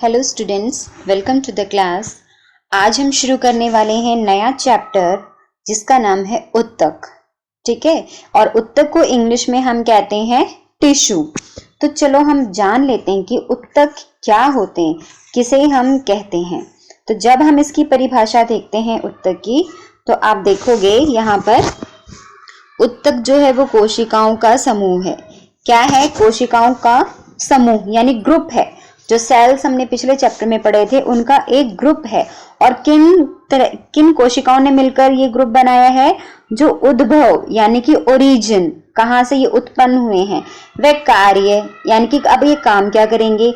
Hello students, welcome to the class. आज हम शुरू करने वाले हैं नया चैप्टर जिसका नाम है उत्तक। ठीक है, और उत्तक को इंग्लिश में हम कहते हैं टिश्यू। तो चलो हम जान लेते हैं कि उत्तक क्या होते हैं, किसे हम कहते हैं। तो जब हम इसकी परिभाषा देखते हैं उत्तक की, तो आप देखोगे यहाँ पर उत्तक जो है वो कोशिकाओं का समूह है। क्या है? कोशिकाओं का समूह यानी ग्रुप है। जो सेल्स हमने पिछले चैप्टर में पढ़े थे उनका एक ग्रुप है। और किन कोशिकाओं ने मिलकर ये ग्रुप बनाया है? जो उद्भव यानी कि ओरिजिन, कहाँ से ये उत्पन्न हुए हैं, वे कार्य यानी कि अब ये काम क्या करेंगे,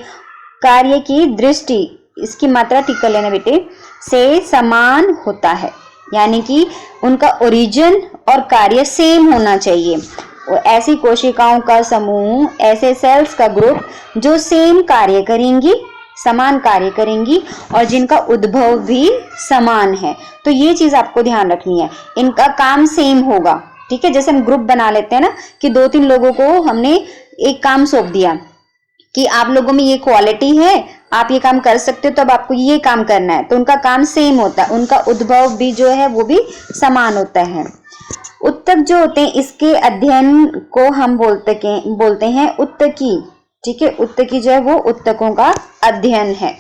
कार्य की दृष्टि, इसकी मात्रा ठीक कर लेना बेटे, से समान होता है। यानी कि उनका ओरिजिन और कार्य सेम होना चाहिए। ऐसी कोशिकाओं का समूह, ऐसे सेल्स का ग्रुप जो सेम कार्य करेंगी, समान कार्य करेंगी और जिनका उद्भव भी समान है। तो ये चीज आपको ध्यान रखनी है, इनका काम सेम होगा। ठीक है, जैसे हम ग्रुप बना लेते हैं ना कि 2-3 लोगों को हमने एक काम सौंप दिया कि आप लोगों में ये क्वालिटी है, आप ये काम कर सकते हो, तो अब आपको ये काम करना है। तो उनका काम सेम होता है, उनका उद्भव भी जो है वो भी समान होता है। उत्तक जो होते हैं इसके अध्ययन को हम बोलते हैं उत्तकी। ठीक है, उत्तकी जो है वो उत्तकों का अध्ययन है।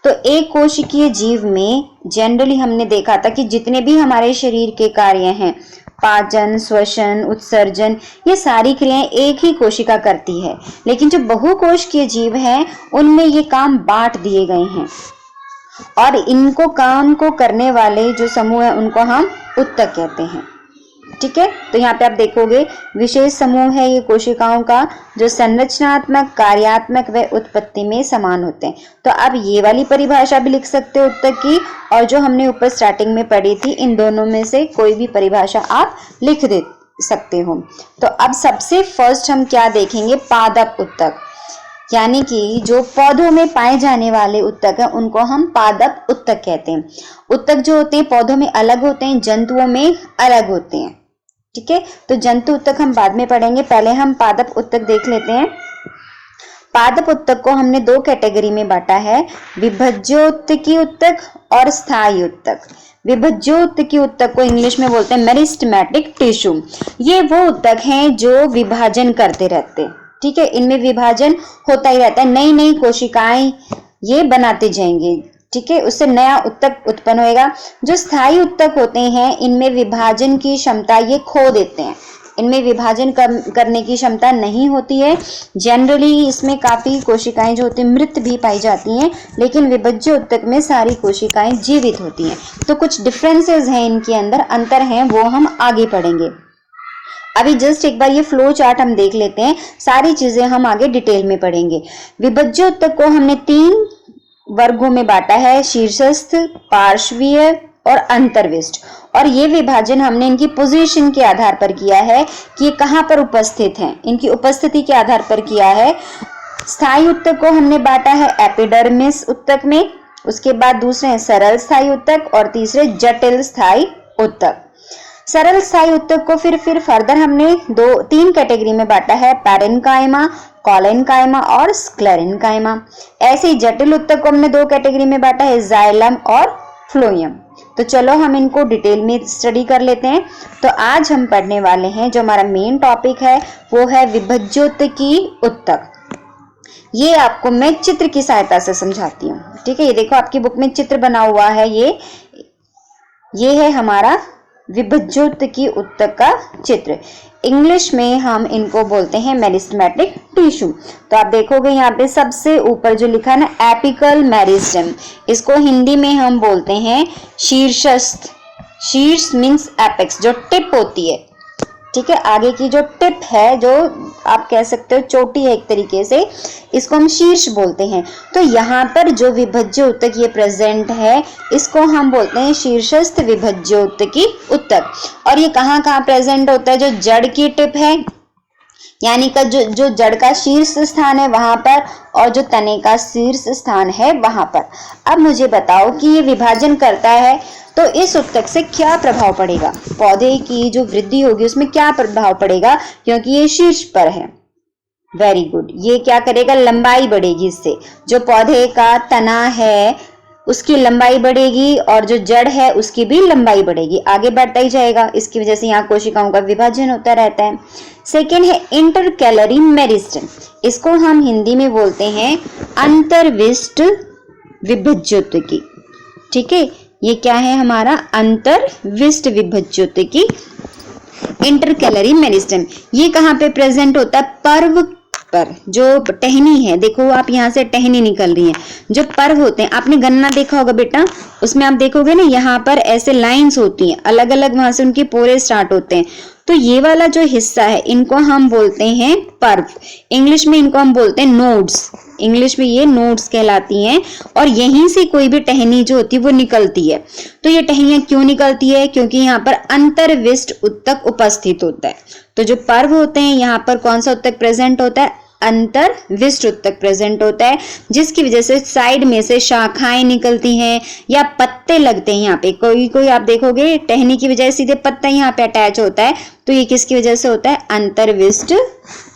तो एक कोशिकीय जीव में जनरली हमने देखा था कि जितने भी हमारे शरीर के कार्य हैं, पाचन, श्वसन, उत्सर्जन, ये सारी क्रियाएं एक ही कोशिका करती है। लेकिन जो बहुकोशिकीय जीव हैं उनमें ये काम बांट दिए गए हैं और इनको काम को करने वाले जो समूह है उनको हम उत्तक कहते हैं। ठीक है, तो यहाँ पे आप देखोगे विशेष समूह है ये कोशिकाओं का जो संरचनात्मक, कार्यात्मक व उत्पत्ति में समान होते हैं। तो आप ये वाली परिभाषा भी लिख सकते हो उत्तक की, और जो हमने ऊपर स्टार्टिंग में पढ़ी थी, इन दोनों में से कोई भी परिभाषा आप लिख दे सकते हो। तो अब सबसे फर्स्ट हम क्या देखेंगे? पादप उत्तक, यानी कि जो पौधों में पाए जाने वाले उत्तक हैं उनको हम पादप उत्तक कहते हैं। उत्तक जो होते हैं पौधों में अलग होते हैं, जंतुओं में अलग होते हैं। ठीक है, तो जंतु उत्तक हम बाद में पढ़ेंगे, पहले हम पादप उत्तक देख लेते हैं। पादप उत्तक को हमने 2 कैटेगरी में बांटा है, विभज्योत्तकी उत्तक और स्थायी उत्तक। विभज्योत्तकी उत्तक को इंग्लिश में बोलते हैं मेरिस्टेमेटिक टिश्यू। ये वो उत्तक हैं जो विभाजन करते रहते हैं। ठीक है, इनमें विभाजन होता ही रहता है, नई नई कोशिकाएं ये बनाते जाएंगे। ठीक है, उससे नया उत्तक उत्पन्न होएगा। जो स्थायी उत्तक होते हैं इनमें विभाजन की क्षमता ये खो देते हैं, इनमें विभाजन करने की क्षमता नहीं होती है। जनरली इसमें काफी कोशिकाएं जो होती हैं मृत भी पाई जाती हैं, लेकिन विभज्य उत्तक में सारी कोशिकाएं जीवित होती हैं। तो कुछ डिफरेंसेस हैं इनके अंदर, अंतर हैं, वो हम आगे पढ़ेंगे। अभी जस्ट एक बार ये फ्लो चार्ट हम देख लेते हैं, सारी चीजें हम आगे डिटेल में पढ़ेंगे। विभज्य उत्तक को हमने 3 वर्गों में बांटा है, शीर्षस्थ, पार्श्वीय और अंतर्विष्ट। और ये विभाजन हमने इनकी पोजीशन के आधार पर किया है कि ये कहाँ पर उपस्थित हैं, इनकी उपस्थिति के आधार पर किया है। स्थायी उत्तक को हमने बांटा है एपिडर्मिस उत्तक में, उसके बाद दूसरे हैं सरल स्थायी उत्तक और तीसरे जटिल स्थायी उत्तक। सरल स्थायी उत्तक को फिर फर्दर हमने 3 कैटेगरी में बांटा है, पैरेन्काइमा, कॉलेन्काइमा और स्क्लेरेन्काइमा। ऐसे ही जटिल उत्तक को हमने 2 कैटेगरी में बांटा है, जाइलम और फ्लोएम। तो चलो हम इनको डिटेल में स्टडी कर लेते हैं। तो आज हम पढ़ने वाले हैं, जो हमारा मेन टॉपिक है वो है विभज्योत्तकी उत्तक। ये आपको मैं चित्र की सहायता से समझाती हूँ। ठीक है, ये देखो आपकी बुक में चित्र बना हुआ है, ये है हमारा विभज्योत्तकी उत्तक का चित्र। इंग्लिश में हम इनको बोलते हैं मेरिस्टेमेटिक टिश्यू। तो आप देखोगे यहाँ पे सबसे ऊपर जो लिखा है ना, एपिकल मेरिस्टेम, इसको हिंदी में हम बोलते हैं शीर्षस्थ। शीर्ष मीन्स एपेक्स, जो टिप होती है। ठीक है, आगे की जो टिप है, जो आप कह सकते हो चोटी है एक तरीके से, इसको हम शीर्ष बोलते हैं। तो यहाँ पर जो विभज्य उत्तक ये प्रेजेंट है इसको हम बोलते हैं शीर्षस्थ विभज्योत्तकी उत्तक। और ये कहाँ कहाँ प्रेजेंट होता है? जो जड़ की टिप है, यानी का जो जड़ का शीर्ष स्थान है वहां पर, और जो तने का शीर्ष स्थान है वहां पर। अब मुझे बताओ कि ये विभाजन करता है तो इस उत्तक से क्या प्रभाव पड़ेगा? पौधे की जो वृद्धि होगी उसमें क्या प्रभाव पड़ेगा, क्योंकि ये शीर्ष पर है। Very good. ये क्या करेगा, लंबाई बढ़ेगी, इससे जो पौधे का तना है उसकी लंबाई बढ़ेगी और जो जड़ है उसकी भी लंबाई बढ़ेगी, आगे बढ़ता ही जाएगा। इसकी वजह से यहाँ कोशिकाओं का विभाजन होता रहता है। सेकेंड है इंटरकैलरी मेरिस्टेम। इसको हम हिंदी में बोलते हैं अंतर्विष्ट विभज्योतकी। ठीक है, ये क्या है हमारा अंतर्विष्ट विभज्योतकी, इंटरकैलरी मेरिस्टेम। ये कहाँ पे प्रेजेंट होता है, पर्व पर। जो टहनी है, देखो आप यहाँ से टहनी निकल रही है, जो पर्व होते हैं, आपने गन्ना देखा होगा बेटा, उसमें आप देखोगे ना यहाँ पर ऐसे लाइंस होती हैं अलग अलग, वहां से उनके पोरे स्टार्ट होते हैं। तो ये वाला जो हिस्सा है इनको हम बोलते हैं पर्व। इंग्लिश में इनको हम बोलते हैं नोड्स, इंग्लिश में ये नोड्स कहलाती हैं। और यहीं से कोई भी टहनी जो होती है वो निकलती है। तो ये टहनियां क्यों निकलती है, क्योंकि यहाँ पर अंतर्विष्ट उत्तक उपस्थित होता है। तो जो पर्व होते हैं यहाँ पर कौन सा उत्तक प्रेजेंट होता है, अंतर्विष्ट उत्तक प्रेजेंट होता है, जिसकी वजह से साइड में से शाखाएं निकलती हैं या पत्ते लगते हैं। यहाँ पे कोई कोई आप देखोगे टहनी की बजाय सीधे पत्ता यहाँ पे अटैच होता है, तो ये किसकी वजह से होता है, अंतर्विष्ट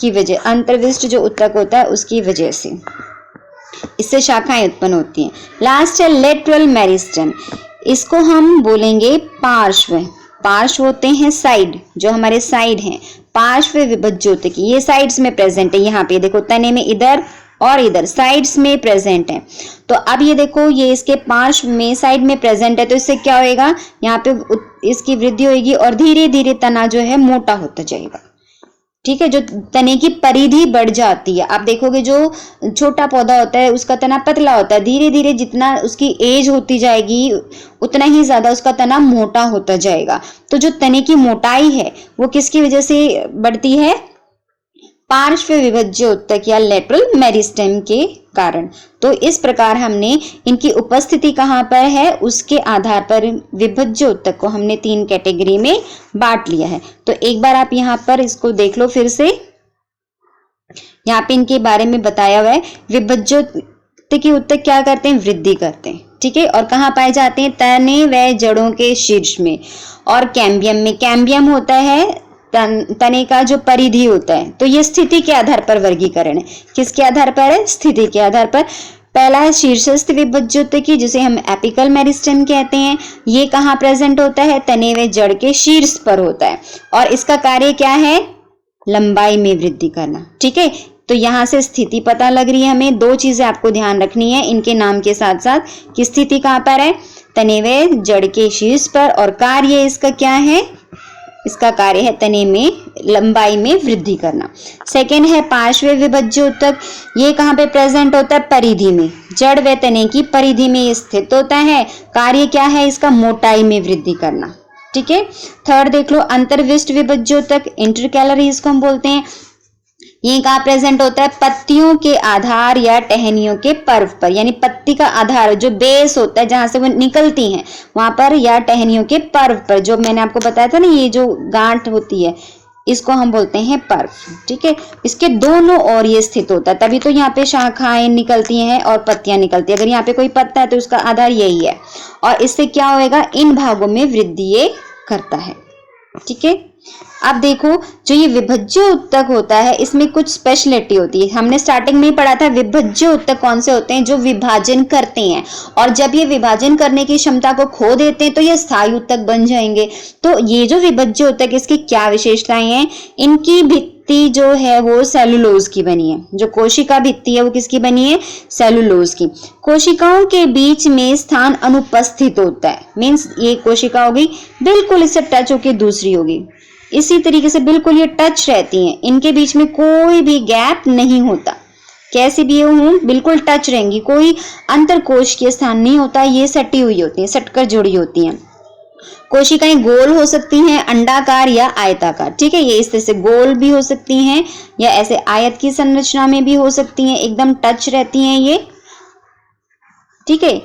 की वजह, अंतर्विष्ट जो उत्तक होता है उसकी वजह से, इससे शाखाएं उत्पन्न होती हैं। लास्ट है लेटरल मेरिस्टेम। इसको हम बोलेंगे पार्श्व। पार्श्व होते हैं साइड, जो हमारे साइड हैं, पार्श्व विभज्योतकी, ये साइड्स में प्रेजेंट है। यहाँ पे देखो तने में इधर और इधर साइड्स में प्रेजेंट है। तो अब ये देखो ये इसके पार्श्व में साइड में प्रेजेंट है, तो इससे क्या होएगा, यहाँ पे इसकी वृद्धि होगी और धीरे धीरे तना जो है मोटा होता जाएगा। ठीक है, जो तने की परिधि बढ़ जाती है। आप देखोगे जो छोटा पौधा होता है उसका तना पतला होता है, धीरे धीरे जितना उसकी एज होती जाएगी उतना ही ज्यादा उसका तना मोटा होता जाएगा। तो जो तने की मोटाई है वो किसकी वजह से बढ़ती है, पार्श्व विभज्य उत्तक या लेटरल मेरिस्टेम के कारण। तो इस प्रकार हमने इनकी उपस्थिति कहाँ पर है उसके आधार पर विभज्य उत्तक को हमने 3 कैटेगरी में बांट लिया है। तो एक बार आप यहाँ पर इसको देख लो फिर से, यहाँ पे इनके बारे में बताया हुआ है। विभज्य उत्तक क्या करते हैं, वृद्धि करते हैं। ठीक है, और कहाँ पाए जाते हैं, तने व जड़ों के शीर्ष में और कैम्बियम में। कैम्बियम होता है तने का जो परिधि होता है। तो ये स्थिति के आधार पर वर्गीकरण है, किसके आधार पर है, स्थिति के आधार पर। पहला है शीर्षस्थ विभज्योतकी, जिसे हम एपिकल मेरिस्टेम कहते हैं। ये कहाँ प्रेजेंट होता है, तने व जड़ के शीर्ष पर होता है और इसका कार्य क्या है, लंबाई में वृद्धि करना। ठीक है, तो यहाँ से स्थिति पता लग रही है हमें। 2 चीजें आपको ध्यान रखनी है इनके नाम के साथ साथ, कि स्थिति कहाँ पर है, तने व जड़ के शीर्ष पर, और कार्य इसका क्या है, इसका कार्य है तने में लंबाई में वृद्धि करना। सेकेंड है पार्श्व विभज्य उत्तक। ये कहाँ पे प्रेजेंट होता है, परिधि में, जड़ व तने की परिधि में स्थित होता है। कार्य क्या है इसका, मोटाई में वृद्धि करना। ठीक है, थर्ड देख लो अंतर्विष्ट विभज्य उत्तक, इंटरकैलरी इसको हम बोलते हैं। ये कहाँ प्रेजेंट होता है, पत्तियों के आधार या टहनियों के पर्व पर, यानी पत्ती का आधार जो बेस होता है जहां से वो निकलती हैं वहां पर, या टहनियों के पर्व पर, जो मैंने आपको बताया था ना, ये जो गांठ होती है इसको हम बोलते हैं पर्व। ठीक है, इसके दोनों ओर ये स्थित होता है, तभी तो यहाँ पे शाखाएं निकलती हैं और पत्तियां निकलती है। अगर यहाँ पे कोई पत्ता है तो उसका आधार यही है, और इससे क्या होएगा, इन भागों में वृद्धि ये करता है। ठीक है, अब देखो जो ये विभज्य उत्तक होता है इसमें कुछ स्पेशलिटी होती है। हमने स्टार्टिंग में ही पढ़ा था विभज्य उत्तक कौन से होते हैं, जो विभाजन करते हैं, और जब ये विभाजन करने की क्षमता को खो देते हैं तो ये स्थायी उत्तक बन जाएंगे। तो ये जो विभज्य उत्तक, इसकी क्या विशेषताएं हैं, इनकी भित्ति जो है वो सेलुलोज की बनी है। जो कोशिका भित्ति है वो किसकी बनी है, सेलुलोज की। कोशिकाओं के बीच में स्थान अनुपस्थित होता है, मीन्स ये कोशिका होगी बिल्कुल इससे टच होकर दूसरी होगी, इसी तरीके से बिल्कुल ये टच रहती हैं, इनके बीच में कोई भी गैप नहीं होता, कैसी भी हूं बिल्कुल टच रहेंगी, कोई अंतर कोश के स्थान नहीं होता, ये सटी हुई होती हैं, सटकर जुड़ी होती हैं। कोशिकाएं गोल हो सकती हैं, अंडाकार या आयताकार। ठीक है, ये इस तरह से गोल भी हो सकती हैं या ऐसे आयत की संरचना में भी हो सकती हैं, एकदम टच रहती हैं ये। ठीक है,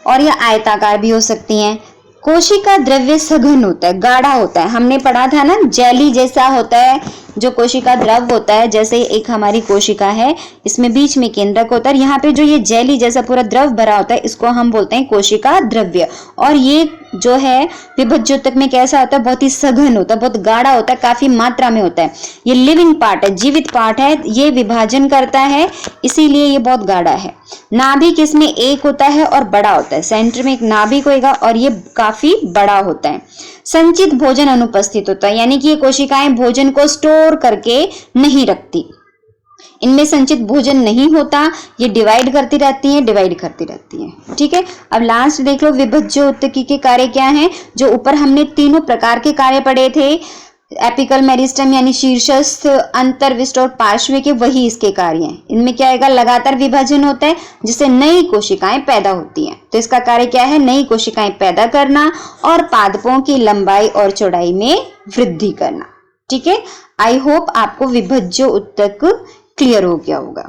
और ये आयताकार भी हो सकती हैं। कोशिका द्रव्य सघन होता है, गाढ़ा होता है, हमने पढ़ा था ना, जेली जैसा होता है, जो कोशिका द्रव होता है, जैसे एक हमारी कोशिका है, इसमें बीच में केंद्रक होता है, यहाँ पे जो ये जेली जैसा पूरा द्रव भरा होता है, इसको हम बोलते हैं कोशिका द्रव्य। और ये जो है विभज्य ऊतक में कैसा होता है, बहुत ही सघन होता है, बहुत गाढ़ा होता है, काफी मात्रा में होता है। ये लिविंग पार्ट है, जीवित पार्ट है, ये विभाजन करता है, इसीलिए ये बहुत गाढ़ा है। नाभिक इसमें एक होता है और बड़ा होता है, सेंटर में एक नाभिक होगा और ये काफी बड़ा होता है। संचित भोजन अनुपस्थित होता है, यानी कि ये कोशिकाएं भोजन को स्टोर करके नहीं रखती, इनमें संचित भोजन नहीं होता, ये डिवाइड करती रहती हैं। ठीक है, अब लास्ट देख लो, विभज्य ऊतकी के कार्य क्या हैं। जो ऊपर हमने तीनों प्रकार के कार्य पढ़े थे, एपिकल मेरिस्टम यानी शीर्षस्थ, अंतर्विष्ट और पार्श्व के, वही इसके कार्य हैं। इनमें क्या होगा, लगातार विभाजन होता है जिससे नई कोशिकाएं पैदा होती हैं। तो इसका कार्य क्या है, नई कोशिकाएं पैदा करना और पादपों की लंबाई और चौड़ाई में वृद्धि करना। ठीक है, आई होप आपको विभज्य ऊतक क्लियर हो गया होगा।